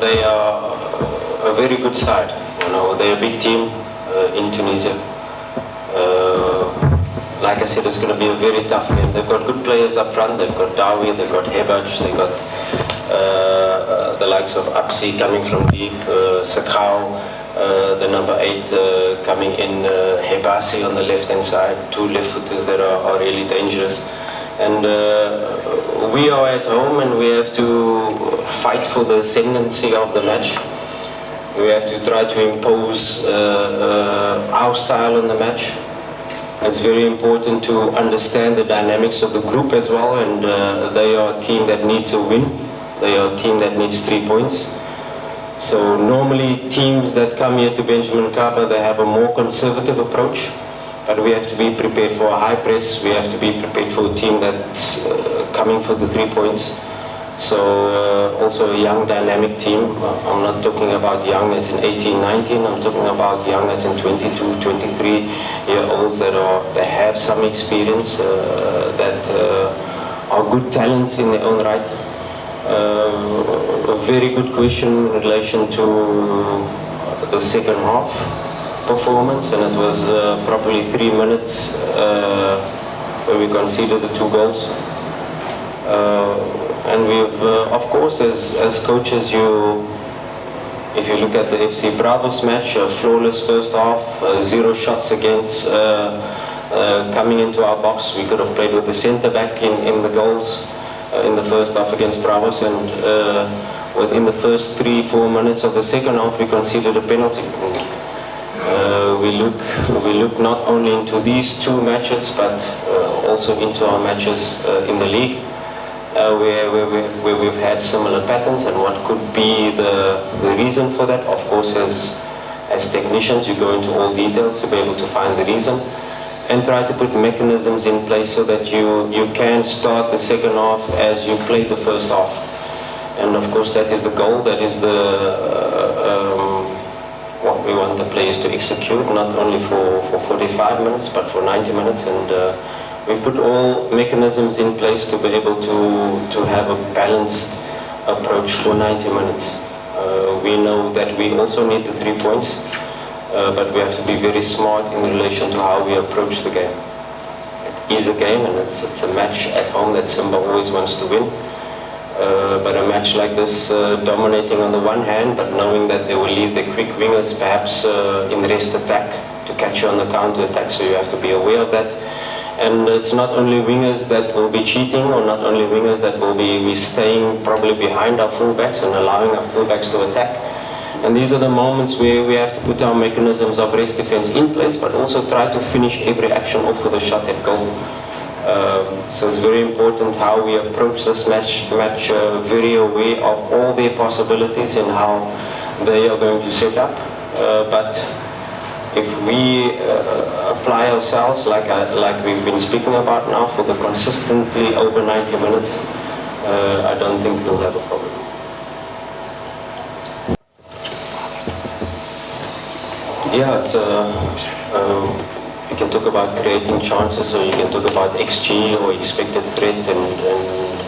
they are a very good side. You know, they're a big team in Tunisia. Like I said, it's going to be a very tough game. They've got good players up front. They've got Dawi, they've got Hebaj, they've got the likes of Apsi coming from deep, Sakau, the number 8 coming in, Hebasi on the left-hand side, 2 left-footers that are really dangerous. And we are at home and we have to fight for the ascendancy of the match. We have to try to impose our style on the match. It's very important to understand the dynamics of the group as well, and they are a team that needs a win. They are a team that needs 3 points. So normally teams that come here to Benjamin Mkapa, they have a more conservative approach, but we have to be prepared for a high press. We have to be prepared for a team that's coming for the 3 points. So also a young dynamic team. I'm not talking about young as in 18, 19. I'm talking about young as in 22, 23 year olds that have some experience, that are good talents in their own right. A very good question in relation to the second half performance, and it was probably 3 minutes when we conceded the 2 goals. And we've, of course, as coaches, if you look at the FC Bravos match, a flawless first half, 0 shots against, coming into our box. We could have played with the centre back in the goals in the first half against Bravos, and within the first 3-4 minutes of the second half, we conceded a penalty. We look not only into these 2 matches, but also into our matches in the league. Where we've had similar patterns, and what could be the reason for that. Of course, as technicians, you go into all details to be able to find the reason and try to put mechanisms in place so that you can start the second half as you play the first half. And of course, that is the goal, that is what we want the players to execute, not only for 45 minutes, but for 90 minutes. And we put all mechanisms in place to be able to have a balanced approach for 90 minutes. We know that we also need the 3 points, but we have to be very smart in relation to how we approach the game. It is a game, and it's a match at home that Simba always wants to win. But a match like this, dominating on the one hand, but knowing that they will leave their quick wingers perhaps in rest attack to catch you on the counter attack, so you have to be aware of that. And it's not only wingers that will be cheating, or not only wingers that will be staying probably behind our fullbacks and allowing our fullbacks to attack. And these are the moments where we have to put our mechanisms of rest defense in place, but also try to finish every action off with a shot at goal. So it's very important how we approach this match very aware of all their possibilities and how they are going to set up. But if we apply ourselves like we've been speaking about now for the consistently over 90 minutes, I don't think we'll have a problem. Yeah, it's you can talk about creating chances, or you can talk about XG or expected threat, and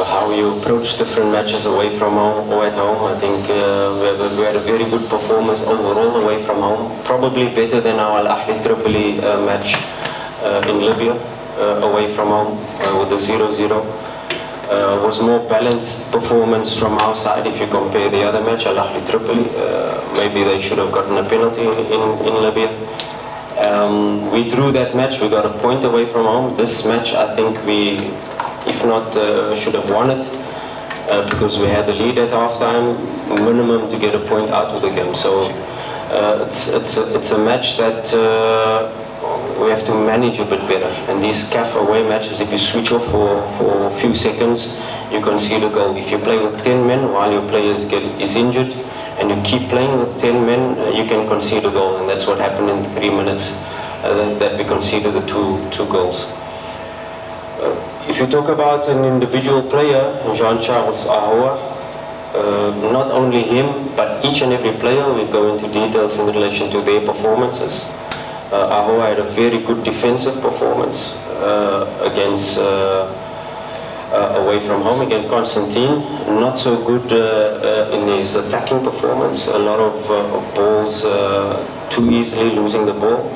how you approach different matches away from home or at home. I think we had a very good performance overall away from home, probably better than our Ahou Tripoli match in Libya away from home with the 0-0. Was more balanced performance from our side if you compare the other match, Ahou Tripoli. Maybe they should have gotten a penalty in Libya. We drew that match, we got a point away from home. This match, I think we, if not should have won it, because we had the lead at halftime, minimum to get a point out of the game. So it's a match that we have to manage a bit better. And these CAF away matches, if you switch off for a few seconds, you concede a goal. If you play with 10 men while your player is injured, and you keep playing with 10 men, you can concede a goal. And that's what happened in 3 minutes, that we conceded the two goals. If you talk about an individual player, Jean-Charles Ahou, not only him, but each and every player, we go into details in relation to their performances. Ahou had a very good defensive performance against away from home against Constantine. Not so good in his attacking performance. A lot of balls too easily losing the ball.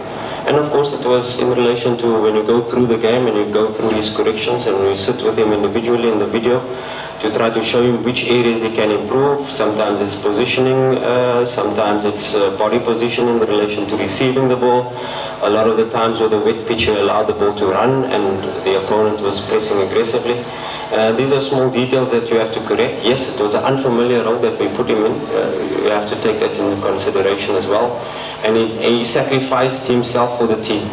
And of course it was in relation to when you go through the game and you go through his corrections and you sit with him individually in the video to try to show him which areas he can improve. Sometimes it's positioning, sometimes it's body position in relation to receiving the ball. A lot of the times with the wet pitch, you allowed the ball to run and the opponent was pressing aggressively. These are small details that you have to correct. Yes, it was an unfamiliar role that we put him in. You have to take that into consideration as well. And he sacrificed himself for the team.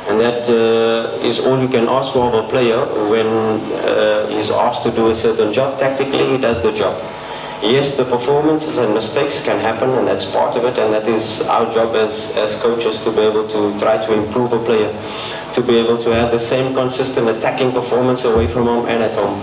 And that is all you can ask for of a player when he's asked to do a certain job. Tactically, he does the job. Yes, the performances and mistakes can happen, and that's part of it, and that is our job as coaches to be able to try to improve a player, to be able to have the same consistent attacking performance away from home and at home.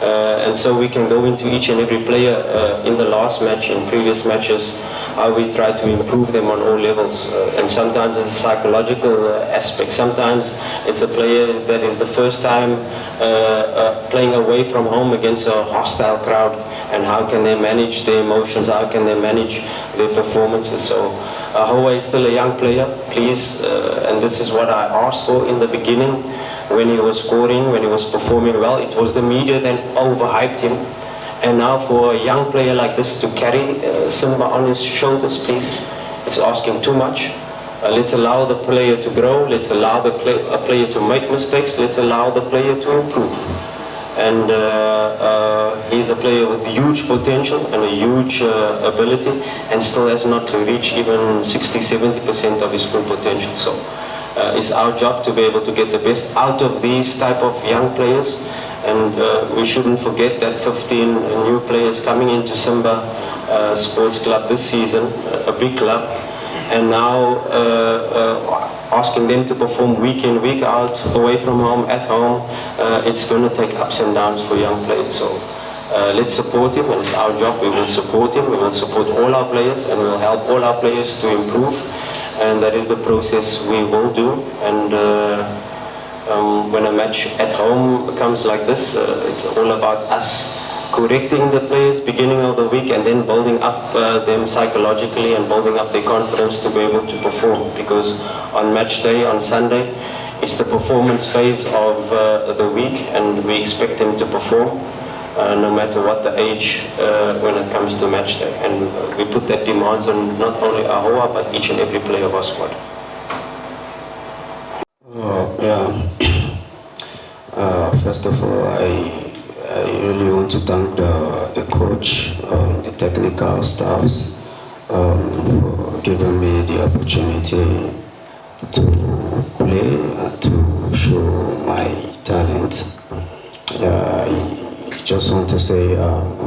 And so we can go into each and every player in the last match, in previous matches, how we try to improve them on all levels. And sometimes it's a psychological aspect. Sometimes it's a player that is the first time playing away from home against a hostile crowd, and how can they manage their emotions, how can they manage their performances. So Ahou is still a young player, please, and this is what I asked for in the beginning when he was scoring, when he was performing well. It was the media that overhyped him. And now for a young player like this to carry Simba on his shoulders, please, it's asking too much. Let's allow the player to grow, let's allow the player to make mistakes, let's allow the player to improve. And he's a player with huge potential and a huge ability, and still has not reached even 60-70% of his full potential. So it's our job to be able to get the best out of these type of young players. And we shouldn't forget that 15 new players coming into Simba Sports Club this season, a big club, and now asking them to perform week in, week out, away from home, at home. It's going to take ups and downs for young players. So let's support him, and it's our job. We will support him, we will support all our players, and we will help all our players to improve. And that is the process we will do. And when a match at home comes like this, it's all about us correcting the players beginning of the week and then building up them psychologically and building up their confidence to be able to perform. Because on match day, on Sunday, it's the performance phase of the week, and we expect them to perform no matter what the age when it comes to match day. And we put that demands on not only Ahou, but each and every player of our squad. First of all, I really want to thank the coach, the technical staffs, for giving me the opportunity to play and to show my talent. I just want to say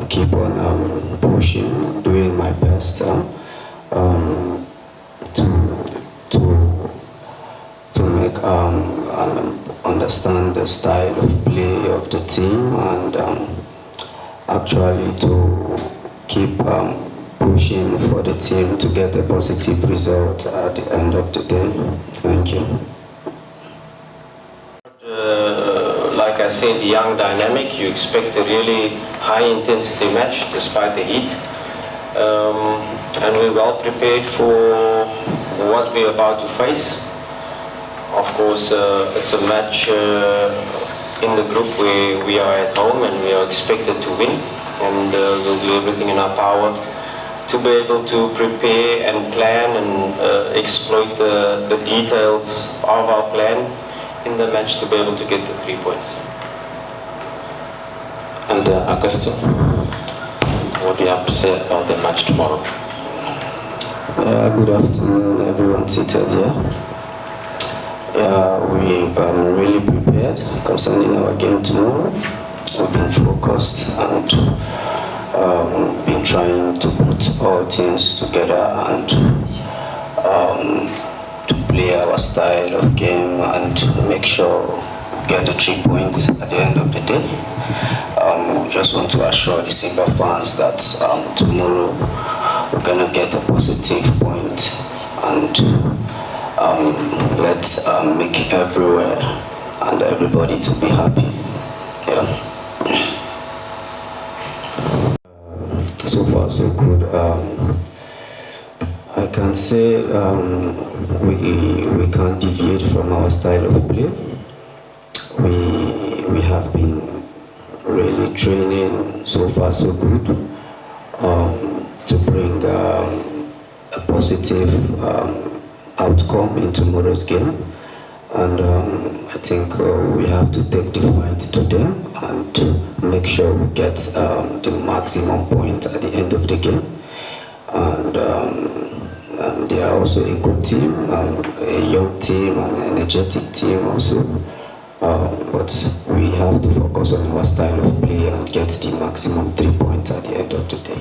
keep on pushing, doing my best to make understand the style of play of the team, and actually to keep pushing for the team to get a positive result at the end of the day. Thank you. Like I said, young, dynamic. You expect a really high intensity match despite the heat. And we're well prepared for what we're about to face. Of course, it's a match in the group where we are at home and we are expected to win, and we'll do everything in our power to be able to prepare and plan and exploit the details of our plan in the match to be able to get the 3 points. And Augustine, what do you have to say about the match tomorrow? Good afternoon, everyone seated here. We've really prepared concerning our game tomorrow. We've been focused and been trying to put all things together and to play our style of game and to make sure we get the 3 points at the end of the day. We just want to assure the Simba fans that tomorrow we're going to get a positive point, and let's make everywhere and everybody to be happy. Yeah. so good. I can say we can't deviate from our style of play. We have been really training so far so good to bring a positive outcome in tomorrow's game. And I think we have to take the fight to them and to make sure we get the maximum point at the end of the game. And they are also a good team, a young team, an energetic team also. But we have to focus on our style of play and get the maximum 3 points at the end of the day.